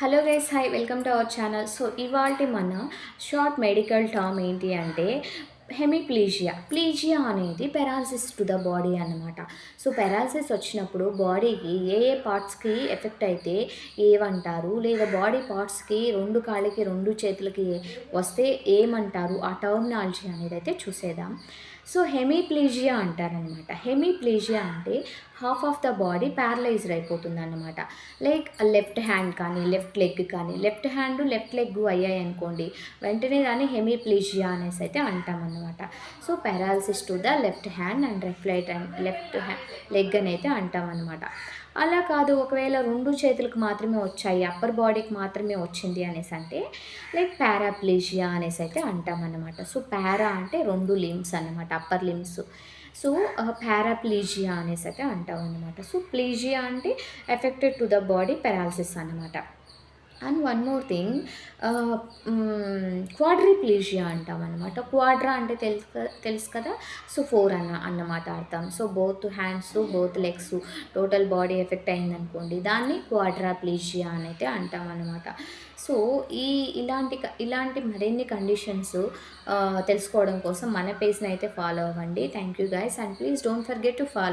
Hello guys, hi, welcome to our channel. So ఇవాల్టి మన short medical term ఏంటి అంటే ప్లీజియా అనేది పెరాలసిస్ టు ద బాడీ అన్నమాట. సో పెరాలసిస్ వచ్చినప్పుడు బాడీకి ఏ ఏ పార్ట్స్కి ఎఫెక్ట్ అయితే ఏమంటారు, లేదా బాడీ పార్ట్స్కి రెండు కాళ్ళకి రెండు చేతులకి వస్తే ఏమంటారు, ఆ టర్మినాలజీ అనేది అయితే చూసేద్దాం. సో హెమీప్లీజియా అంటారనమాట. హెమీప్లీజియా అంటే half of the body paralysed అయిపోతుంది అన్నమాట. లైక్ లెఫ్ట్ హ్యాండ్ కానీ లెఫ్ట్ లెగ్ కానీ, లెఫ్ట్ హ్యాండ్ లెఫ్ట్ లెగ్ అయ్యాయి అనుకోండి, వెంటనే దాన్ని హెమీప్లీజియా అనేసి అయితే అంటామన్నమాట. So paralysis to the left hand and left leg అని అయితే అంటామన్నమాట. అలా కాదు, ఒకవేళ రెండు చేతులకు మాత్రమే వచ్చాయి, అప్పర్ బాడీకి మాత్రమే వచ్చింది అనేసి అంటే లైక్ పారాప్లీజియా అనేసి అయితే అంటామన్నమాట. సో పారా అంటే రెండు లిమ్స్ అన్నమాట, అప్పర్ లిమ్స్. సో పారాప్లీజియా అనేసి అయితే అంటాం అనమాట. సో ప్లీజియా అంటే affected to the body paralysis అనమాట. అండ్ వన్ మోర్ థింగ్, క్వాడ్రిప్లీజియా అంటాం అనమాట. క్వాడ్రా అంటే తెలుసు కదా. సో ఫోర్ అన్నమాట అర్థం. So both hands both legs total body effect అయిందనుకోండి, దాన్ని క్వాడ్రాప్లీజియా అని అయితే అంటాం అనమాట. సో ఇలాంటి మరిన్ని కండిషన్స్ తెలుసుకోవడం కోసం మన పేజ్ని అయితే ఫాలో అవ్వండి. Thank you guys, and please don't forget to follow.